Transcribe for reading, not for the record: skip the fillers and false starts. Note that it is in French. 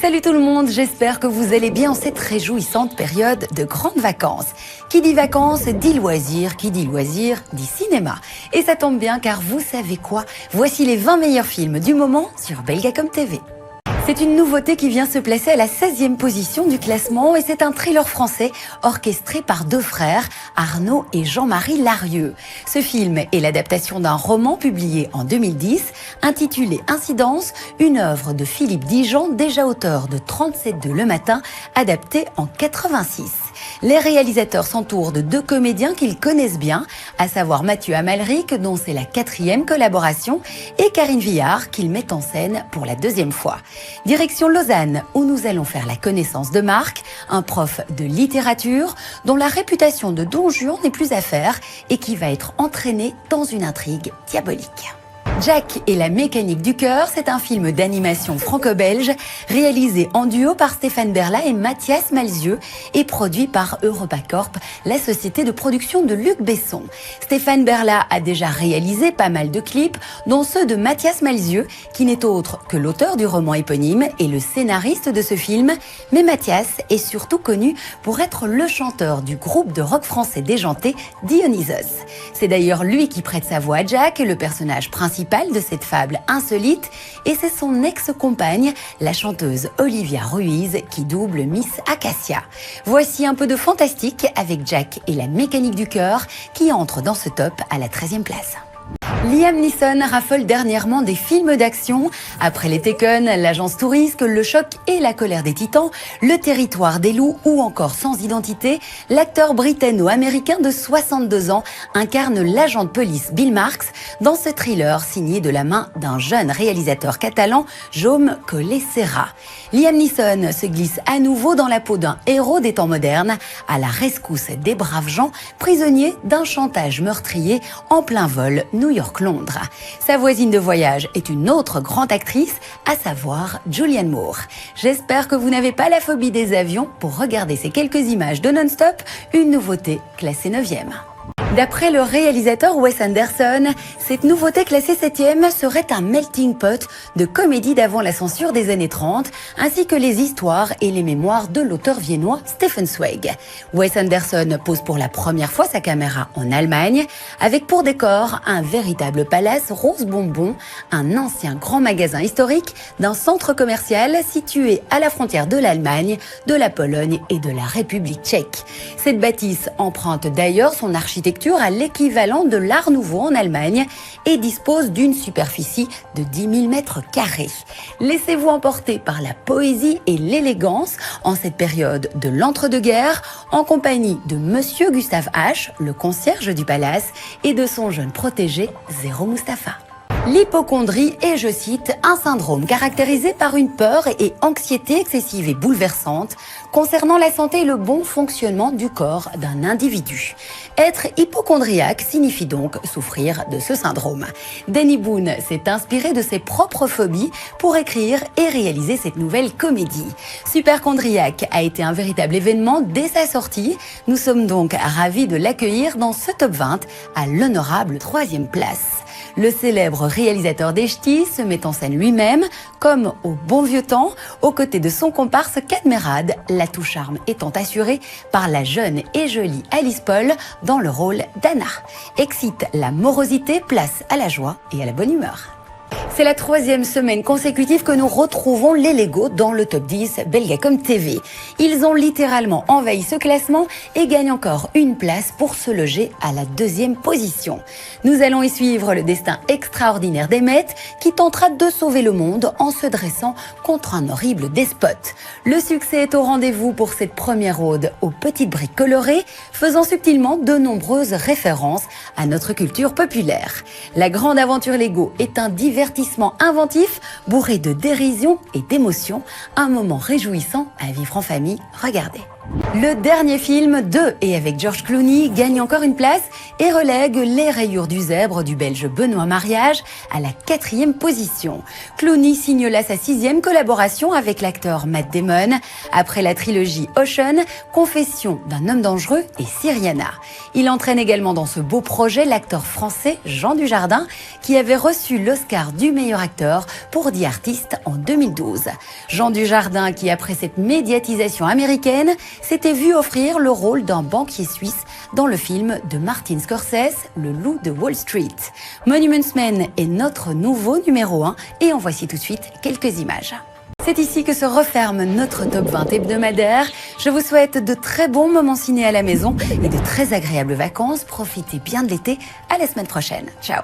Salut tout le monde, j'espère que vous allez bien en cette réjouissante période de grandes vacances. Qui dit vacances dit loisirs, qui dit loisirs dit cinéma. Et ça tombe bien car vous savez quoi? Voici les 20 meilleurs films du moment sur Belgacom TV. C'est une nouveauté qui vient se placer à la 16e position du classement et c'est un thriller français orchestré par deux frères, Arnaud et Jean-Marie Larieux. Ce film est l'adaptation d'un roman publié en 2010 intitulé Incidence, une œuvre de Philippe Dijon, déjà auteur de 37 Le Matin, adapté en 86. Les réalisateurs s'entourent de deux comédiens qu'ils connaissent bien, à savoir Mathieu Amalric, dont c'est la 4e collaboration, et Karine Viard, qu'ils mettent en scène pour la 2e fois. Direction Lausanne, où nous allons faire la connaissance de Marc, un prof de littérature dont la réputation de Don Juan n'est plus à faire et qui va être entraîné dans une intrigue diabolique. Jack et la mécanique du cœur, c'est un film d'animation franco-belge réalisé en duo par Stéphane Berla et Mathias Malzieu et produit par EuropaCorp, la société de production de Luc Besson. Stéphane Berla a déjà réalisé pas mal de clips, dont ceux de Mathias Malzieu, qui n'est autre que l'auteur du roman éponyme et le scénariste de ce film. Mais Mathias est surtout connu pour être le chanteur du groupe de rock français déjanté Dionysos. C'est d'ailleurs lui qui prête sa voix à Jack, le personnage principal de cette fable insolite, et c'est son ex-compagne, la chanteuse Olivia Ruiz, qui double Miss Acacia. Voici un peu de fantastique avec Jack et la mécanique du cœur qui entre dans ce top à la 13e place. Liam Neeson raffole dernièrement des films d'action. Après les Taken, l'agence touriste, Le Choc et La colère des titans, Le territoire des loups ou encore Sans identité, l'acteur britanno-américain de 62 ans incarne l'agent de police Bill Marks dans ce thriller signé de la main d'un jeune réalisateur catalan, Jaume Collet-Serra. Liam Neeson se glisse à nouveau dans la peau d'un héros des temps modernes, à la rescousse des braves gens, prisonniers d'un chantage meurtrier en plein vol New York-Londres. Sa voisine de voyage est une autre grande actrice, à savoir Julianne Moore. J'espère que vous n'avez pas la phobie des avions pour regarder ces quelques images de non-stop, une nouveauté classée 9e. D'après le réalisateur Wes Anderson, cette nouveauté classée 7e serait un melting pot de comédies d'avant la censure des années 30, ainsi que les histoires et les mémoires de l'auteur viennois Stefan Zweig. Wes Anderson pose pour la première fois sa caméra en Allemagne, avec pour décor un véritable palace rose bonbon, un ancien grand magasin historique d'un centre commercial situé à la frontière de l'Allemagne, de la Pologne et de la République tchèque. Cette bâtisse emprunte d'ailleurs son architecture à l'équivalent de l'Art Nouveau en Allemagne et dispose d'une superficie de 10 000 mètres carrés. Laissez-vous emporter par la poésie et l'élégance en cette période de l'entre-deux-guerres en compagnie de Monsieur Gustave H, le concierge du palace, et de son jeune protégé Zéro Mustapha. L'hypocondrie est, je cite, un syndrome caractérisé par une peur et anxiété excessive et bouleversante concernant la santé et le bon fonctionnement du corps d'un individu. Être hypocondriaque signifie donc souffrir de ce syndrome. Danny Boone s'est inspiré de ses propres phobies pour écrire et réaliser cette nouvelle comédie. Superchondriac a été un véritable événement dès sa sortie. Nous sommes donc ravis de l'accueillir dans ce top 20 à l'honorable 3e place. Le célèbre réalisateur des Ch'tis se met en scène lui-même, comme au bon vieux temps, aux côtés de son comparse Cadmerade, l'atout charme étant assuré par la jeune et jolie Alice Paul dans le rôle d'Anna. Excite la morosité, place à la joie et à la bonne humeur. C'est la 3e semaine consécutive que nous retrouvons les Lego dans le top 10 Belgacom TV. Ils ont littéralement envahi ce classement et gagnent encore une place pour se loger à la 2e position. Nous allons y suivre le destin extraordinaire d'Emmet qui tentera de sauver le monde en se dressant contre un horrible despote. Le succès est au rendez-vous pour cette première ode aux petites briques colorées, faisant subtilement de nombreuses références à notre culture populaire. La grande aventure Lego est un divertissement inventif, bourré de dérision et d'émotion, un moment réjouissant à vivre en famille. Regardez. Le dernier film de et avec George Clooney gagne encore une place et relègue Les Rayures du Zèbre du Belge Benoît Mariage à la 4e position. Clooney signe là sa 6e collaboration avec l'acteur Matt Damon après la trilogie Ocean, Confession d'un homme dangereux et Syriana. Il entraîne également dans ce beau projet l'acteur français Jean Dujardin qui avait reçu l'Oscar du meilleur acteur pour The Artist en 2012. Jean Dujardin qui, après cette médiatisation américaine, s'était vu offrir le rôle d'un banquier suisse dans le film de Martin Scorsese, Le Loup de Wall Street. Monuments Men est notre nouveau numéro 1 et en voici tout de suite quelques images. C'est ici que se referme notre top 20 hebdomadaire. Je vous souhaite de très bons moments ciné à la maison et de très agréables vacances. Profitez bien de l'été. À la semaine prochaine. Ciao.